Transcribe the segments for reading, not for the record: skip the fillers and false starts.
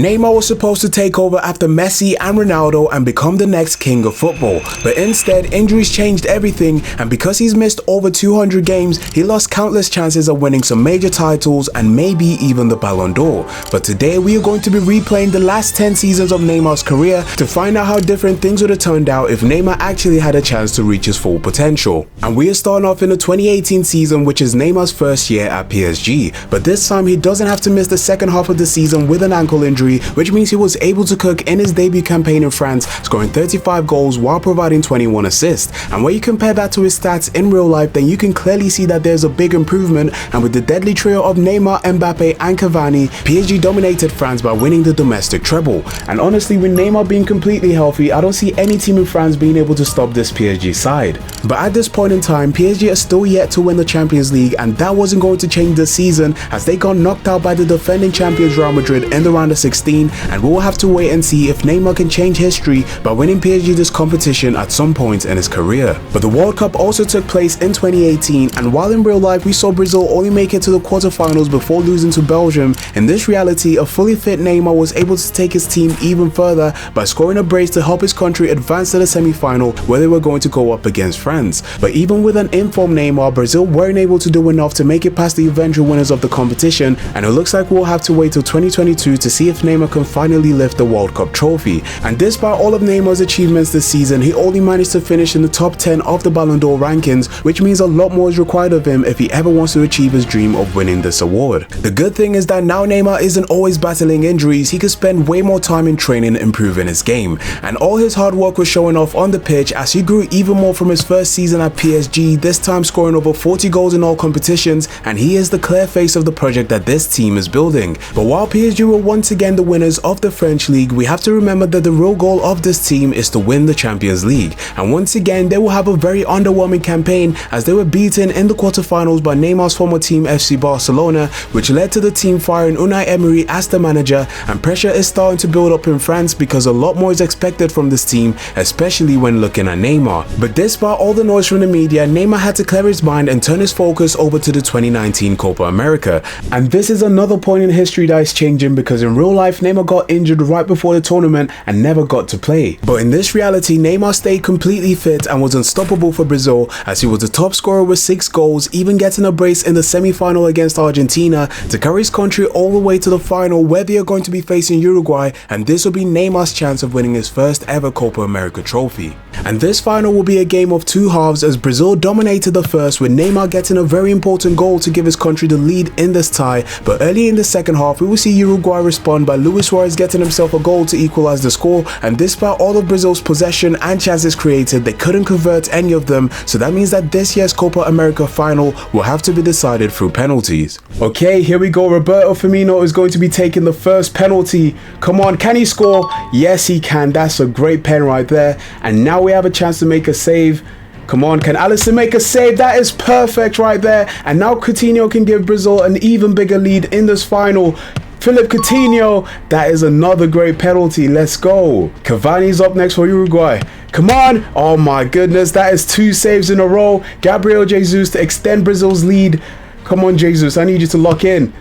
Neymar was supposed to take over after Messi and Ronaldo and become the next king of football, but instead injuries changed everything, and because he's missed over 200 games, he lost countless chances of winning some major titles and maybe even the Ballon d'Or. But today we are going to be replaying the last 10 seasons of Neymar's career to find out how different things would have turned out if Neymar actually had a chance to reach his full potential. And we are starting off in the 2018 season, which is Neymar's first year at PSG, but this time he doesn't have to miss the second half of the season with an ankle injury, which means he was able to cook in his debut campaign in France, scoring 35 goals while providing 21 assists. And when you compare that to his stats in real life, then you can clearly see that there's a big improvement, and with the deadly trio of Neymar, Mbappe and Cavani, PSG dominated France by winning the domestic treble. And honestly, with Neymar being completely healthy, I don't see any team in France being able to stop this PSG side. But at this point in time, PSG are still yet to win the Champions League, and that wasn't going to change this season as they got knocked out by the defending champions Real Madrid in the round of 16, and we'll have to wait and see if Neymar can change history by winning PSG this competition at some point in his career. But the World Cup also took place in 2018, and while in real life we saw Brazil only make it to the quarterfinals before losing to Belgium, in this reality a fully fit Neymar was able to take his team even further by scoring a brace to help his country advance to the semi-final where they were going to go up against France. But even with an informed Neymar, Brazil weren't able to do enough to make it past the eventual winners of the competition, and it looks like we'll have to wait till 2022 to see if Neymar can finally lift the World Cup trophy. And despite all of Neymar's achievements this season, he only managed to finish in the top 10 of the Ballon d'Or rankings, which means a lot more is required of him if he ever wants to achieve his dream of winning this award. The good thing is that now Neymar isn't always battling injuries, he could spend way more time in training improving his game, and all his hard work was showing off on the pitch as he grew even more from his first season at PSG, this time scoring over 40 goals in all competitions, and he is the clear face of the project that this team is building. But while PSG were once again the winners of the French League, we have to remember that the real goal of this team is to win the Champions League, and once again they will have a very underwhelming campaign as they were beaten in the quarterfinals by Neymar's former team FC Barcelona, which led to the team firing Unai Emery as the manager, and pressure is starting to build up in France because a lot more is expected from this team, especially when looking at Neymar. But despite all the noise from the media, Neymar had to clear his mind and turn his focus over to the 2019 Copa America, and this is another point in history that is changing because in real life Neymar got injured right before the tournament and never got to play. But in this reality, Neymar stayed completely fit and was unstoppable for Brazil as he was the top scorer with 6 goals, even getting a brace in the semi-final against Argentina to carry his country all the way to the final where they are going to be facing Uruguay, and this will be Neymar's chance of winning his first ever Copa America trophy. And this final will be a game of two halves as Brazil dominated the first with Neymar getting a very important goal to give his country the lead in this tie, but early in the second half we will see Uruguay respond by Luis Suarez getting himself a goal to equalize the score, and despite all of Brazil's possession and chances created, they couldn't convert any of them, so that means that this year's Copa America final will have to be decided through penalties. Okay, here we go. Roberto Firmino is going to be taking the first penalty. Come on, can he score? Yes, he can. That's a great pen right there, and now we have a chance to make a save. Come on, can Alisson make a save? That is perfect right there, and now Coutinho can give Brazil an even bigger lead in this final. Philippe Coutinho, that is another great penalty. Let's go. Cavani's up next for Uruguay. Come on. Oh my goodness, that is 2 saves in a row. Gabriel Jesus to extend Brazil's lead. Come on, Jesus, I need you to lock in.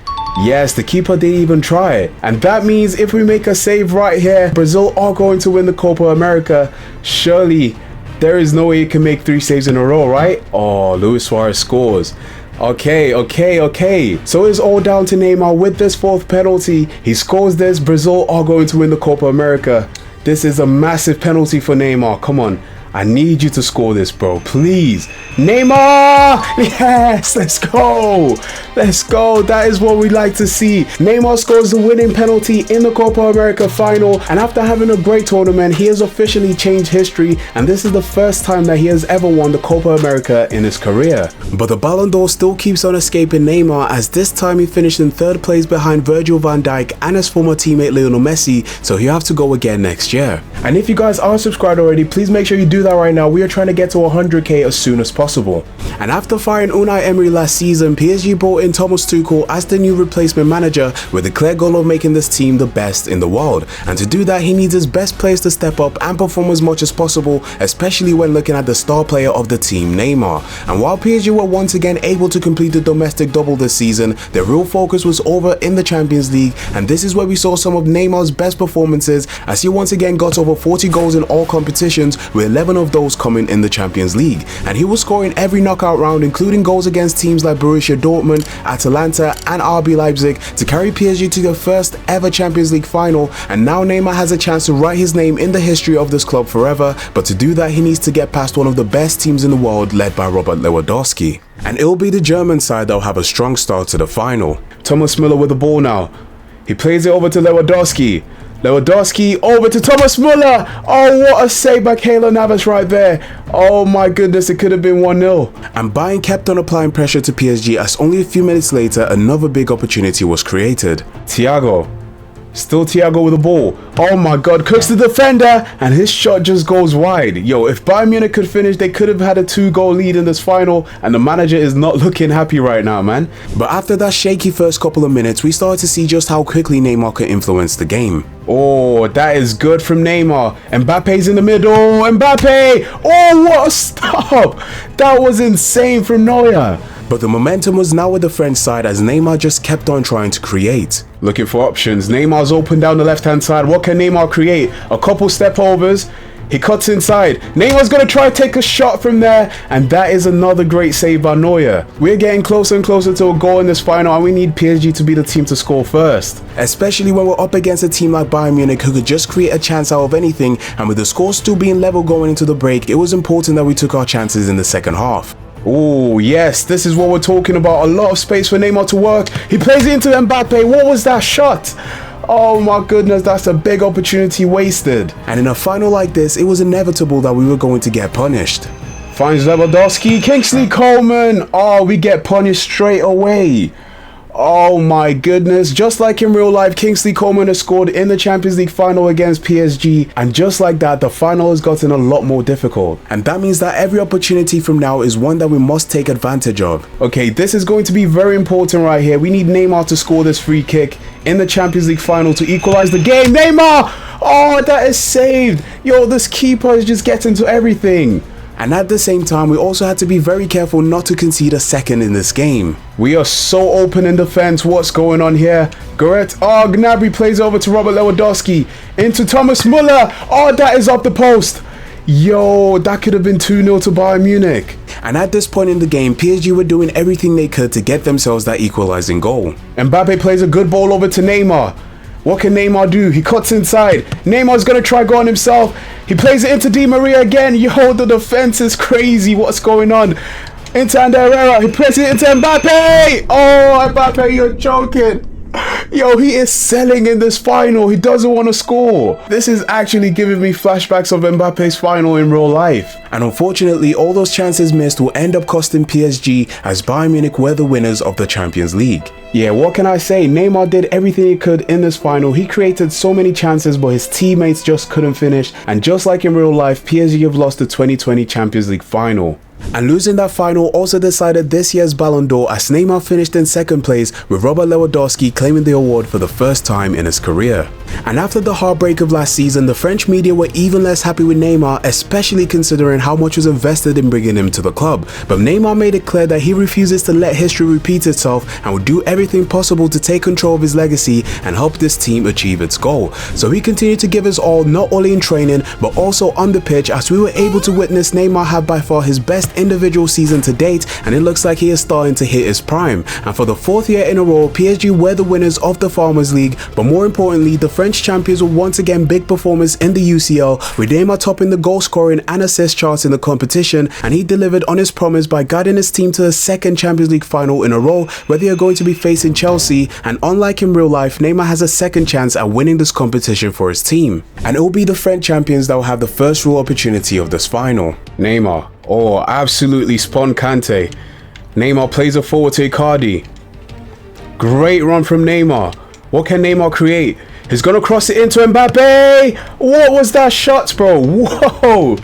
Yes, the keeper didn't even try it. And that means if we make a save right here, Brazil are going to win the Copa America. Surely, there is no way you can make 3 saves in a row, right? Oh, Luis Suarez scores. Okay. So it's all down to Neymar with this 4th penalty. He scores this. Brazil are going to win the Copa America. This is a massive penalty for Neymar. Come on. I need you to score this, bro. Please. Neymar! Yes, let's go. Let's go. That is what we like to see. Neymar scores the winning penalty in the Copa America final, and after having a great tournament, he has officially changed history, and this is the first time that he has ever won the Copa America in his career. But the Ballon d'Or still keeps on escaping Neymar, as this time he finished in 3rd place behind Virgil van Dijk and his former teammate Lionel Messi, so he'll have to go again next year. And if you guys aren't subscribed already, please make sure you do that right now. We are trying to get to 100k as soon as possible. And after firing Unai Emery last season, PSG brought in Thomas Tuchel as the new replacement manager with the clear goal of making this team the best in the world. And to do that, he needs his best players to step up and perform as much as possible, especially when looking at the star player of the team, Neymar. And while PSG were once again able to complete the domestic double this season, their real focus was over in the Champions League, and this is where we saw some of Neymar's best performances as he once again got over 40 goals in all competitions, with 11 of those coming in the Champions League. And he was scoring every knockout round, including goals against teams like Borussia Dortmund, Atalanta and RB Leipzig to carry PSG to their first ever Champions League final. And now Neymar has a chance to write his name in the history of this club forever, but to do that he needs to get past one of the best teams in the world led by Robert Lewandowski. And it'll be the German side that'll have a strong start to the final. Thomas Müller with the ball now. He plays it over to Lewandowski. Lewandowski over to Thomas Müller. Oh, what a save by Keylor Navas right there. Oh my goodness, it could have been 1-0. And Bayern kept on applying pressure to PSG as only a few minutes later another big opportunity was created. Thiago. Still Thiago with the ball. Oh my god, cooks the defender and his shot just goes wide. Yo, if Bayern Munich could finish, they could have had a 2-goal lead in this final, and the manager is not looking happy right now, man. But after that shaky first couple of minutes, we started to see just how quickly Neymar could influence the game. Oh, that is good from Neymar. Mbappe's in the middle. Mbappe! Oh, what a stop! That was insane from Neuer. But the momentum was now with the French side as Neymar just kept on trying to create. Looking for options. Neymar's open down the left-hand side. What can Neymar create? A couple step overs. He cuts inside. Neymar's going to try to take a shot from there. And that is another great save by Neuer. We're getting closer and closer to a goal in this final, and we need PSG to be the team to score first. Especially when we're up against a team like Bayern Munich who could just create a chance out of anything. And with the score still being level going into the break, it was important that we took our chances in the second half. Oh yes, this is what we're talking about. A lot of space for Neymar to work. He plays it into Mbappe. What was that shot? Oh my goodness, that's a big opportunity wasted. And in a final like this, it was inevitable that we were going to get punished. Finds Lewandowski, Kingsley Coman. Oh, we get punished straight away. Oh my goodness, just like in real life, Kingsley Coman has scored in the Champions League final against PSG, and just like that, the final has gotten a lot more difficult. And that means that every opportunity from now is one that we must take advantage of. Okay, this is going to be very important right here. We need Neymar to score this free kick in the Champions League final to equalize the game. Neymar! Oh, that is saved. Yo, this keeper is just getting to everything. And at the same time, we also had to be very careful not to concede a second in this game. We are so open in defense. What's going on here? Gnabry plays over to Robert Lewandowski. Into Thomas Müller. Oh, that is up the post. Yo, that could have been 2-0 to Bayern Munich. And at this point in the game, PSG were doing everything they could to get themselves that equalizing goal. Mbappe plays a good ball over to Neymar. What can Neymar do? He cuts inside. Neymar's going to try going himself. He plays it into Di Maria again. Yo, the defense is crazy. What's going on? Into Ander Herrera. He plays it into Mbappe. Oh, Mbappe, you're joking. Yo, he is selling in this final. He doesn't want to score. This is actually giving me flashbacks of Mbappe's final in real life. And unfortunately, all those chances missed will end up costing PSG as Bayern Munich were the winners of the Champions League. Yeah, what can I say? Neymar did everything he could in this final. He created so many chances, but his teammates just couldn't finish. And just like in real life, PSG have lost the 2020 Champions League final. And losing that final also decided this year's Ballon d'Or as Neymar finished in second place, with Robert Lewandowski claiming the award for the first time in his career. And after the heartbreak of last season, the French media were even less happy with Neymar, especially considering how much was invested in bringing him to the club. But Neymar made it clear that he refuses to let history repeat itself and will do everything possible to take control of his legacy and help this team achieve its goal. So he continued to give his all, not only in training but also on the pitch, as we were able to witness Neymar have by far his best individual season to date, and it looks like he is starting to hit his prime. And for the fourth year in a row, PSG were the winners of the Farmers League, but more importantly, the French champions were once again big performers in the UCL, with Neymar topping the goal scoring and assist charts in the competition, and he delivered on his promise by guiding his team to the second Champions League final in a row, where they are going to be facing Chelsea. And unlike in real life, Neymar has a second chance at winning this competition for his team, and it will be the French champions that will have the first real opportunity of this final. Neymar, oh, absolutely spun Kante. Neymar plays it forward to Icardi. Great run from Neymar. What can Neymar create? He's gonna cross it into Mbappe. What was that shot, bro? Whoa.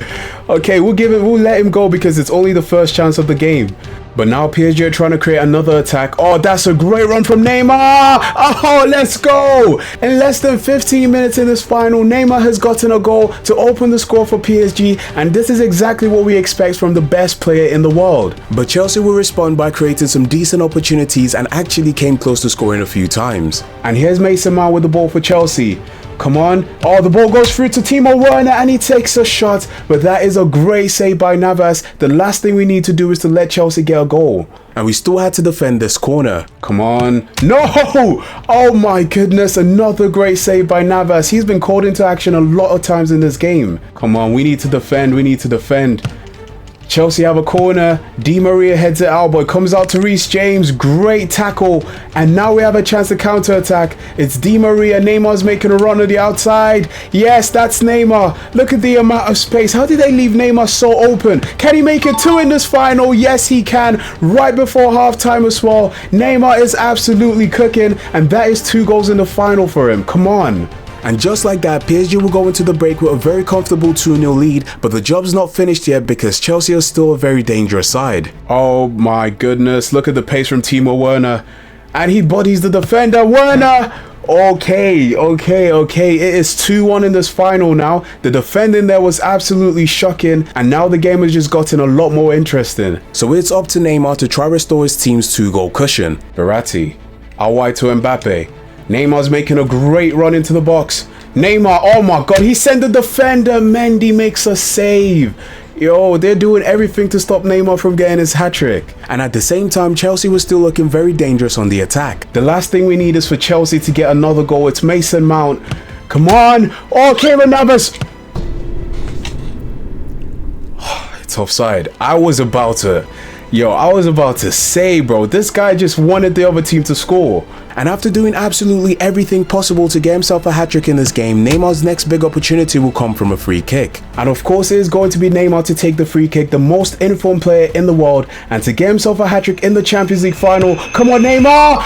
Okay, we'll let him go because it's only the first chance of the game. But now PSG are trying to create another attack. Oh, that's a great run from Neymar. Oh, let's go. In less than 15 minutes in this final, Neymar has gotten a goal to open the score for PSG. And this is exactly what we expect from the best player in the world. But Chelsea will respond by creating some decent opportunities and actually came close to scoring a few times. And here's Mason Mount with the ball for Chelsea. Come on. Oh, the ball goes through to Timo Werner and he takes a shot. But that is a great save by Navas. The last thing we need to do is to let Chelsea get a goal. And we still had to defend this corner. Come on. No! Oh my goodness. Another great save by Navas. He's been called into action a lot of times in this game. Come on. We need to defend. We need to defend. Chelsea have a corner. Di Maria heads it out, but it comes out to Reece James. Great tackle. And now we have a chance to counter-attack. It's Di Maria. Neymar's making a run on the outside. Yes, that's Neymar. Look at the amount of space. How did they leave Neymar so open? Can he make it 2 in this final? Yes, he can. Right before halftime as well. Neymar is absolutely cooking. And that is 2 goals in the final for him. Come on. And just like that, PSG will go into the break with a very comfortable 2-0 lead, but the job's not finished yet because Chelsea are still a very dangerous side. Oh my goodness, look at the pace from Timo Werner. And he bodies the defender, Werner! Okay. It is 2-1 in this final now. The defending there was absolutely shocking, and now the game has just gotten a lot more interesting. So it's up to Neymar to try restore his team's 2-goal cushion. Verratti, out wide to Mbappe. Neymar's making a great run into the box. Neymar, oh my god, he sent the defender. Mendy makes a save. Yo, they're doing everything to stop Neymar from getting his hat-trick. And at the same time, Chelsea was still looking very dangerous on the attack. The last thing we need is for Chelsea to get another goal. It's Mason Mount. Come on. Oh, Keylor Navas. It's offside. I was about to say, bro, this guy just wanted the other team to score. And after doing absolutely everything possible to get himself a hat-trick in this game, Neymar's next big opportunity will come from a free kick. And of course it is going to be Neymar to take the free kick, the most informed player in the world, and to get himself a hat-trick in the Champions League final. Come on, Neymar!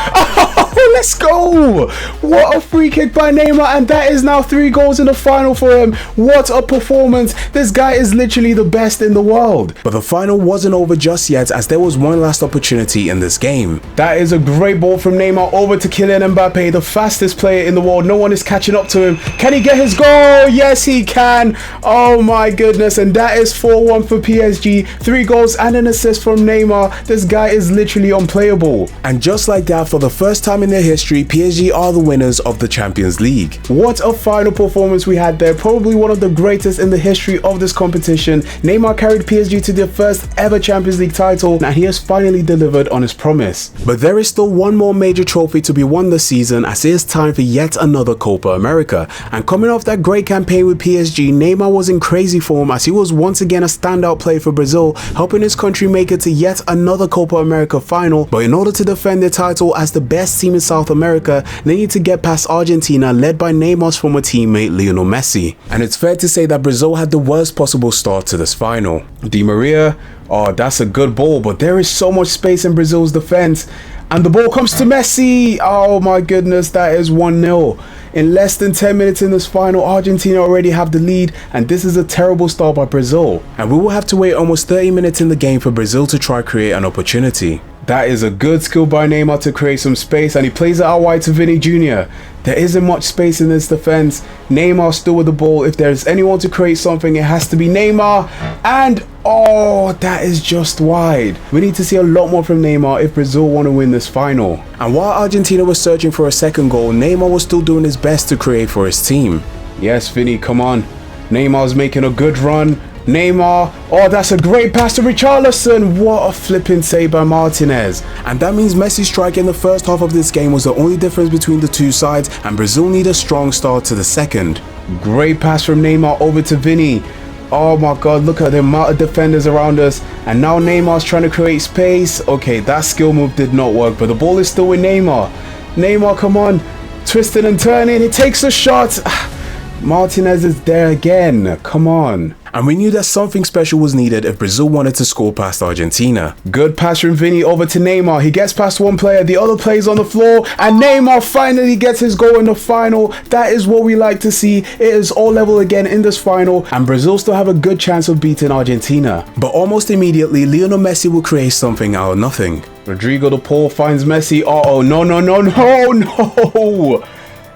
Oh, let's go! What a free kick by Neymar, and that is now 3 goals in the final for him. What a performance. This guy is literally the best in the world. But the final wasn't over just yet, as there was one last opportunity in this game. That is a great ball from Neymar over to Kylian Mbappe, the fastest player in the world. No one is catching up to him. Can he get his goal? Yes, he can. Oh my goodness. And that is 4-1 for PSG. 3 goals and an assist from Neymar. This guy is literally unplayable. And just like that, for the first time in their history, PSG are the winners of the Champions League. What a final performance we had there. Probably one of the greatest in the history of this competition. Neymar carried PSG to their first ever Champions League title, and he has finally delivered on his promise. But there is still one more major trophy to be won this season, as it is time for yet another Copa America. And coming off that great campaign with PSG, Neymar was in crazy form as he was once again a standout player for Brazil, helping his country make it to yet another Copa America final. But in order to defend their title as the best team in South America, they need to get past Argentina, led by Neymar's former teammate Lionel Messi. And it's fair to say that Brazil had the worst possible start to this final. Di Maria, oh, that's a good ball, but there is so much space in Brazil's defense. And the ball comes to Messi. Oh my goodness, that is 1-0. In less than 10 minutes in this final, Argentina already have the lead, and this is a terrible start by Brazil. And we will have to wait almost 30 minutes in the game for Brazil to try create an opportunity. That is a good skill by Neymar to create some space, and he plays it out wide to Vini Jr. There isn't much space in this defense. Neymar still with the ball. If there's anyone to create something, it has to be Neymar. And oh, that is just wide. We need to see a lot more from Neymar if Brazil want to win this final. And while Argentina was searching for a second goal, Neymar was still doing his best to create for his team. Yes, Vinny, come on. Neymar's making a good run. Neymar, oh, that's a great pass to Richarlison. What a flipping save by Martinez. And that means Messi's strike in the first half of this game was the only difference between the two sides, and Brazil need a strong start to the second. Great pass from Neymar over to Vinny. Oh my god, look at the amount of defenders around us, and now Neymar's trying to create space. Okay, that skill move did not work, but the ball is still with Neymar. Neymar, come on, twisting and turning, he takes a shot. Martinez is there again, come on. and we knew that something special was needed if Brazil wanted to score past Argentina. Good pass from Vini over to Neymar. He gets past one player, the other player's on the floor, and Neymar finally gets his goal in the final. That is what we like to see. It is all level again in this final, and Brazil still have a good chance of beating Argentina. But almost immediately, Lionel Messi will create something out of nothing. Rodrigo de Paul finds Messi. No.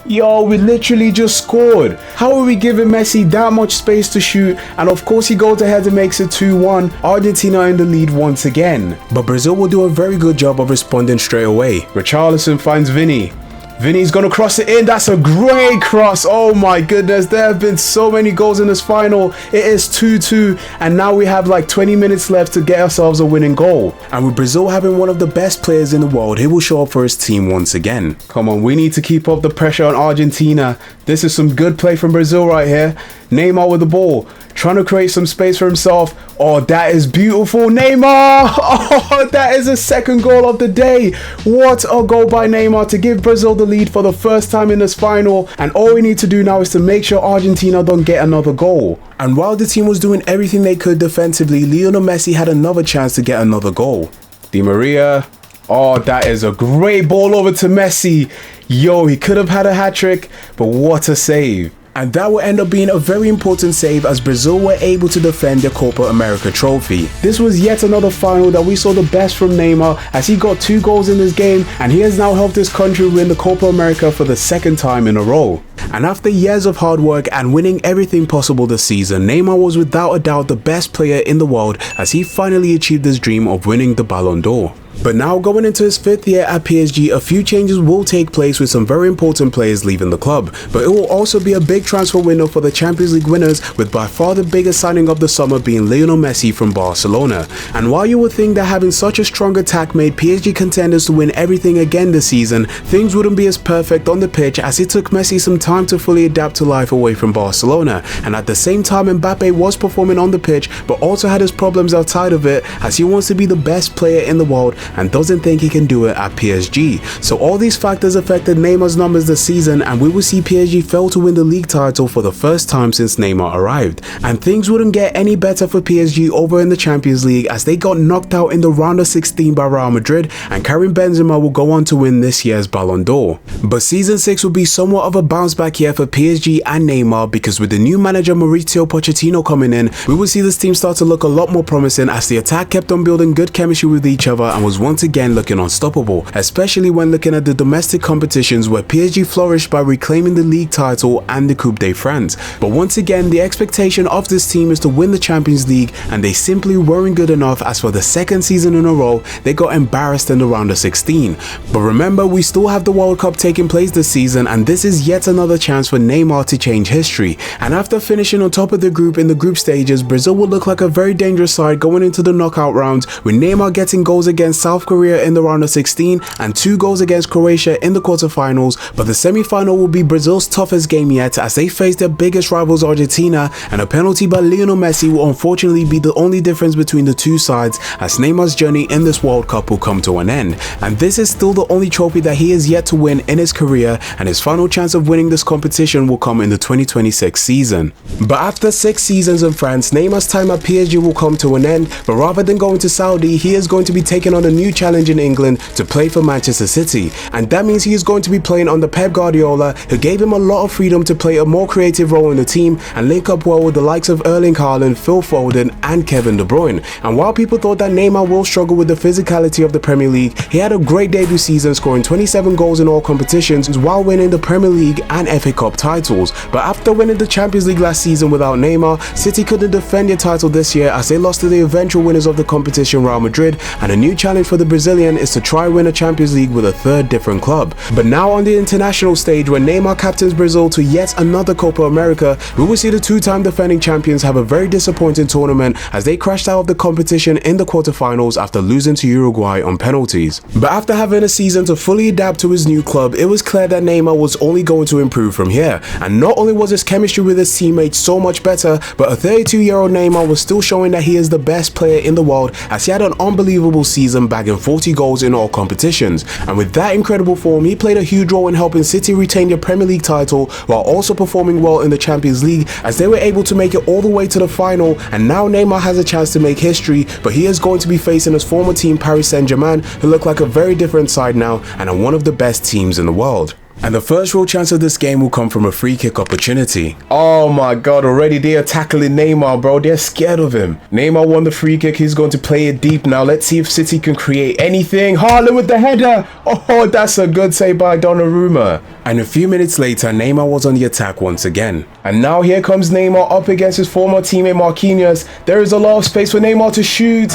Yo, we literally just scored. How are we giving Messi that much space to shoot? And of course he goes ahead and makes it 2-1. Argentina in the lead once again. But Brazil will do a very good job of responding straight away. Richarlison finds Vini. Vini's gonna cross it in. That's a great cross. Oh my goodness, there have been so many goals in this final. It is 2-2, and now we have like 20 minutes left to get ourselves a winning goal. And with Brazil having one of the best players in the world, he will show up for his team once again. Come on, we need to keep up the pressure on Argentina. This is some good play from Brazil right here. Neymar with the ball, trying to create some space for himself. Oh, that is beautiful, Neymar! Oh, that is a second goal of the day. What a goal by Neymar to give Brazil the lead for the first time in this final. And all we need to do now is to make sure Argentina don't get another goal. And while the team was doing everything they could defensively, Lionel Messi had another chance to get another goal. Di Maria. Oh, that is a great ball over to Messi. Yo, he could have had a hat-trick, but what a save. And that will end up being a very important save as Brazil were able to defend their Copa America trophy. This was yet another final that we saw the best from Neymar as he got 2 goals in this game, and he has now helped his country win the Copa America for the second time in a row. And after years of hard work and winning everything possible this season, Neymar was without a doubt the best player in the world as he finally achieved his dream of winning the Ballon d'Or. But now going into his 5th year at PSG, a few changes will take place with some very important players leaving the club. But it will also be a big transfer window for the Champions League winners, with by far the biggest signing of the summer being Lionel Messi from Barcelona. And while you would think that having such a strong attack made PSG contenders to win everything again this season, things wouldn't be as perfect on the pitch as it took Messi some time to fully adapt to life away from Barcelona. And at the same time, Mbappe was performing on the pitch but also had his problems outside of it as he wants to be the best player in the world and doesn't think he can do it at PSG. So all these factors affected Neymar's numbers this season, and we will see PSG fail to win the league title for the first time since Neymar arrived. And things wouldn't get any better for PSG over in the Champions League as they got knocked out in the round of 16 by Real Madrid, and Karim Benzema will go on to win this year's Ballon d'Or. But season 6 will be somewhat of a bounce back year for PSG and Neymar, because with the new manager Mauricio Pochettino coming in, we will see this team start to look a lot more promising as the attack kept on building good chemistry with each other and was once again looking unstoppable, especially when looking at the domestic competitions where PSG flourished by reclaiming the league title and the Coupe de France. But once again, the expectation of this team is to win the Champions League, and they simply weren't good enough as for the second season in a row, they got embarrassed in the round of 16. But remember, we still have the World Cup taking place this season, and this is yet another chance for Neymar to change history. And after finishing on top of the group in the group stages, Brazil will look like a very dangerous side going into the knockout rounds, with Neymar getting goals against South Korea in the round of 16 and 2 goals against Croatia in the quarterfinals. But the semi-final will be Brazil's toughest game yet as they face their biggest rivals Argentina, and a penalty by Lionel Messi will unfortunately be the only difference between the two sides as Neymar's journey in this World Cup will come to an end. And this is still the only trophy that he has yet to win in his career, and his final chance of winning this competition will come in the 2026 season. But after 6 seasons in France, Neymar's time at PSG will come to an end, but rather than going to Saudi, he is going to be taking on a new challenge in England to play for Manchester City, and that means he is going to be playing under Pep Guardiola, who gave him a lot of freedom to play a more creative role in the team and link up well with the likes of Erling Haaland, Phil Foden and Kevin De Bruyne. And while people thought that Neymar will struggle with the physicality of the Premier League, he had a great debut season, scoring 27 goals in all competitions while winning the Premier League and FA Cup titles. But after winning the Champions League last season without Neymar, City couldn't defend their title this year as they lost to the eventual winners of the competition, Real Madrid, and a new challenge for the Brazilian is to try win a Champions League with a third different club. But now on the international stage, when Neymar captains Brazil to yet another Copa America, we will see the 2-time defending champions have a very disappointing tournament as they crashed out of the competition in the quarterfinals after losing to Uruguay on penalties. But after having a season to fully adapt to his new club, it was clear that Neymar was only going to improve from here. And not only was his chemistry with his teammates so much better, but a 32-year-old Neymar was still showing that he is the best player in the world as he had an unbelievable season season, bagging 40 goals in all competitions. And with that incredible form, he played a huge role in helping City retain their Premier League title while also performing well in the Champions League, as they were able to make it all the way to the final. And now Neymar has a chance to make history, but he is going to be facing his former team Paris Saint-Germain, who look like a very different side now and are one of the best teams in the world. And the first real chance of this game will come from a free kick opportunity. Oh my god, already they are tackling Neymar, bro. They're scared of him. Neymar won the free kick. He's going to play it deep now. Let's see if City can create anything. Haaland with the header. Oh, that's a good save by Donnarumma. And a few minutes later, Neymar was on the attack once again. And now here comes Neymar up against his former teammate Marquinhos. There is a lot of space for Neymar to shoot.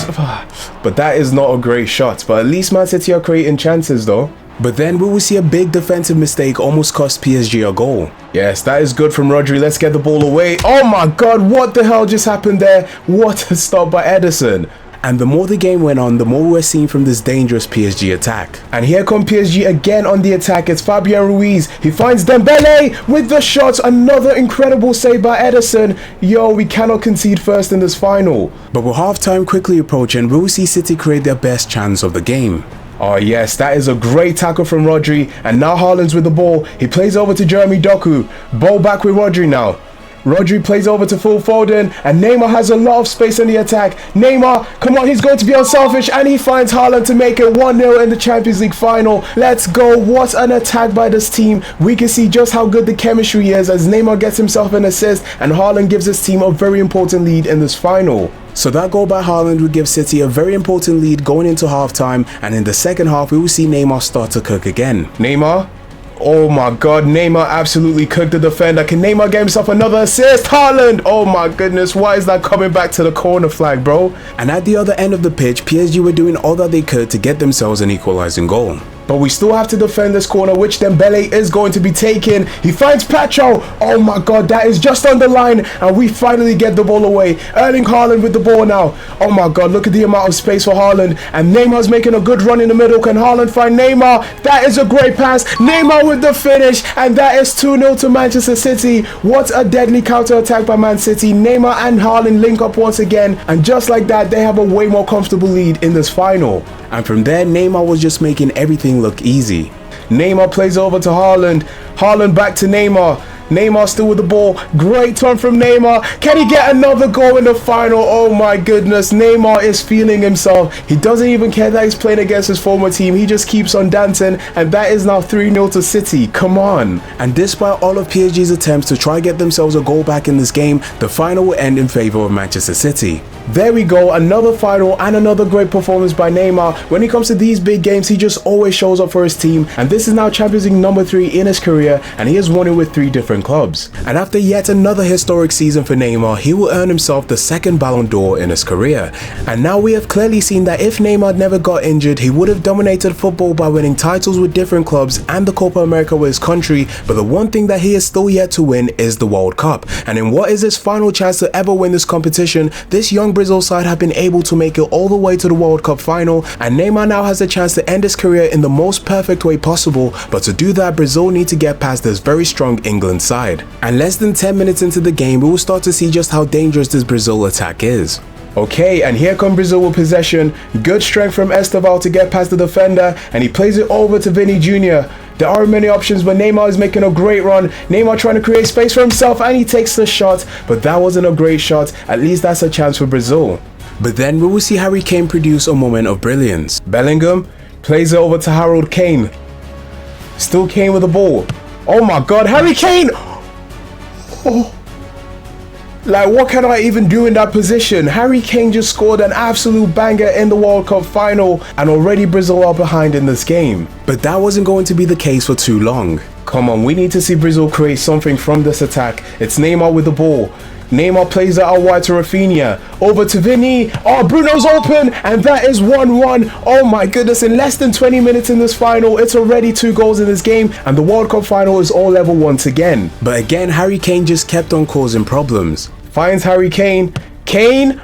But that is not a great shot. But at least Man City are creating chances though. But then we will see a big defensive mistake almost cost PSG a goal. Yes, that is good from Rodri. Let's get the ball away. Oh my god, what the hell just happened there? What a stop by Ederson. And the more the game went on, the more we were seeing from this dangerous PSG attack. And here come PSG again on the attack. It's Fabian Ruiz. He finds Dembele with the shots. Another incredible save by Ederson. Yo, we cannot concede first in this final. But with halftime quickly approaching, we will see City create their best chance of the game. Oh yes, that is a great tackle from Rodri, and now Haaland's with the ball. He plays over to Jeremy Doku. Ball back with Rodri now. Rodri plays over to Phil Foden, and Neymar has a lot of space in the attack. Neymar, come on, he's going to be unselfish, and he finds Haaland to make it 1-0 in the Champions League final. Let's go. What an attack by this team. We can see just how good the chemistry is as Neymar gets himself an assist, and Haaland gives his team a very important lead in this final. So that goal by Haaland would give City a very important lead going into halftime, and in the second half we will see Neymar start to cook again. Neymar? Oh my god, Neymar absolutely cooked the defender. Can Neymar get himself another assist? Haaland! Oh my goodness, why is that coming back to the corner flag, bro? And at the other end of the pitch, PSG were doing all that they could to get themselves an equalizing goal. But we still have to defend this corner, which Dembele is going to be taken. He finds Pacho. Oh my god, that is just on the line, and we finally get the ball away. Erling Haaland with the ball now. Oh my god, look at the amount of space for Haaland, and Neymar's making a good run in the middle. Can Haaland find Neymar? That is a great pass. Neymar with the finish, and that is 2-0 to Manchester City. What a deadly counter attack by Man City. Neymar and Haaland link up once again, and just like that, they have a way more comfortable lead in this final. And from there, Neymar was just making everything look easy. Neymar plays over to Haaland. Haaland back to Neymar. Neymar still with the ball. Great turn from Neymar. Can he get another goal in the final? Oh my goodness. Neymar is feeling himself. He doesn't even care that he's playing against his former team. He just keeps on dancing. And that is now 3-0 to City. Come on. And despite all of PSG's attempts to try get themselves a goal back in this game, the final will end in favour of Manchester City. There we go, another final and another great performance by Neymar. When it comes to these big games, he just always shows up for his team, and this is now Champions League number 3 in his career, and he has won it with 3 different clubs. And after yet another historic season for Neymar, he will earn himself the 2nd Ballon d'Or in his career. And now we have clearly seen that if Neymar never got injured, he would have dominated football by winning titles with different clubs and the Copa America with his country, but the one thing that he is still yet to win is the World Cup. And in what is his final chance to ever win this competition, this young Brazil side have been able to make it all the way to the World Cup final, and Neymar now has a chance to end his career in the most perfect way possible, but to do that, Brazil need to get past this very strong England side. And less than 10 minutes into the game, we will start to see just how dangerous this Brazil attack is. Okay, and here come Brazil with possession. Good strength from Esteval to get past the defender, and he plays it over to Vini Jr. There aren't many options, but Neymar is making a great run. Neymar trying to create space for himself, and he takes the shot, but that wasn't a great shot. At least that's a chance for Brazil. But then we will see Harry Kane produce a moment of brilliance. Bellingham plays it over to Harold Kane. Still Kane with the ball. Oh my god, Harry Kane! Oh. Like, what can I even do in that position? Harry Kane just scored an absolute banger in the World Cup final, and already Brazil are behind in this game. But that wasn't going to be the case for too long. Come on, we need to see Brazil create something from this attack. It's Neymar with the ball. Neymar plays it out wide to Rafinha. Over to Vini. Oh, Bruno's open, and that is 1-1. Oh my goodness, in less than 20 minutes in this final, it's already 2 goals in this game, and the World Cup final is all level once again. But again, Harry Kane just kept on causing problems. Finds Harry Kane. Kane?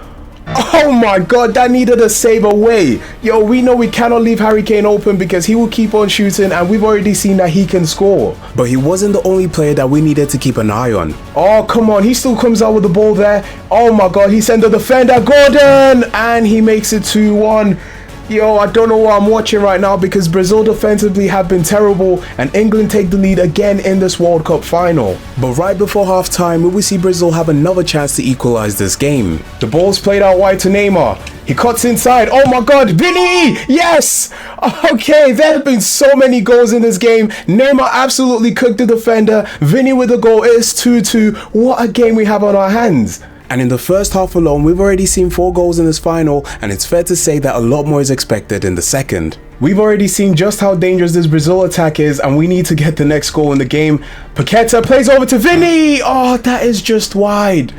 Oh my god, that needed a save away. Yo, we know we cannot leave Harry Kane open because he will keep on shooting, and we've already seen that he can score. But he wasn't the only player that we needed to keep an eye on. Oh, come on, he still comes out with the ball there. Oh my god, he sent the defender, Gordon, and he makes it 2-1. Yo, I don't know what I'm watching right now because Brazil defensively have been terrible and England take the lead again in this World Cup final. But right before half time, we will see Brazil have another chance to equalize this game. The ball's played out wide to Neymar. He cuts inside. Oh my God, Vini! Yes! Okay, there have been so many goals in this game. Neymar absolutely cooked the defender. Vini with the goal. It is 2-2. What a game we have on our hands. And in the first half alone, we've already seen 4 goals in this final, and it's fair to say that a lot more is expected in the second. We've already seen just how dangerous this Brazil attack is, and we need to get the next goal in the game. Paqueta plays over to Vini! Oh, that is just wide.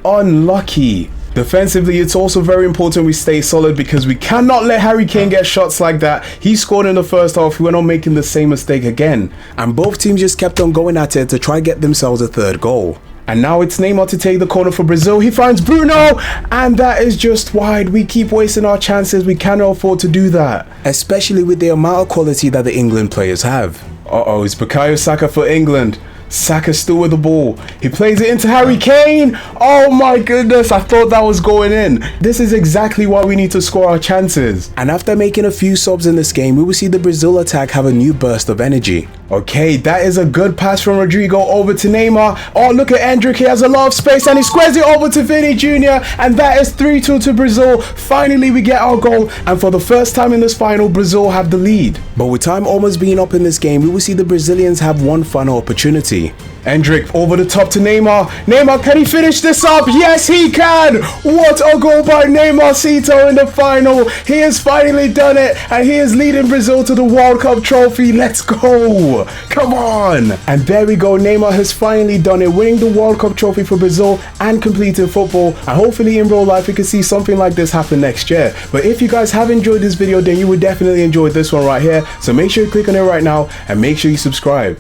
Unlucky. Defensively, it's also very important we stay solid because we cannot let Harry Kane get shots like that. He scored in the first half. We're not making the same mistake again. And both teams just kept on going at it to try get themselves a third goal. And now it's Neymar to take the corner for Brazil. He finds Bruno, and that is just wide. We keep wasting our chances. We cannot afford to do that, especially with the amount of quality that the England players have. Uh-oh, it's Bukayo Saka for England. Saka still with the ball. He plays it into Harry Kane. Oh my goodness, I thought that was going in. This is exactly why we need to score our chances. And after making a few subs in this game, we will see the Brazil attack have a new burst of energy. Okay, that is a good pass from Rodrigo over to Neymar. Oh, look at Endrick. He has a lot of space and he squares it over to Vini Jr. And that is 3-2 to Brazil. Finally, we get our goal. And for the first time in this final, Brazil have the lead. But with time almost being up in this game, we will see the Brazilians have one final opportunity. Endrick over the top to Neymar. Neymar, can he finish this up? Yes, he can. What a goal by Neymar Cito in the final. He has finally done it, and he is leading Brazil to the World Cup trophy. Let's go. Come on. And there we go. Neymar has finally done it, winning the World Cup trophy for Brazil and completing football. And hopefully in real life we can see something like this happen next year. But if you guys have enjoyed this video, then you would definitely enjoy this one right here. So make sure you click on it right now and make sure you subscribe.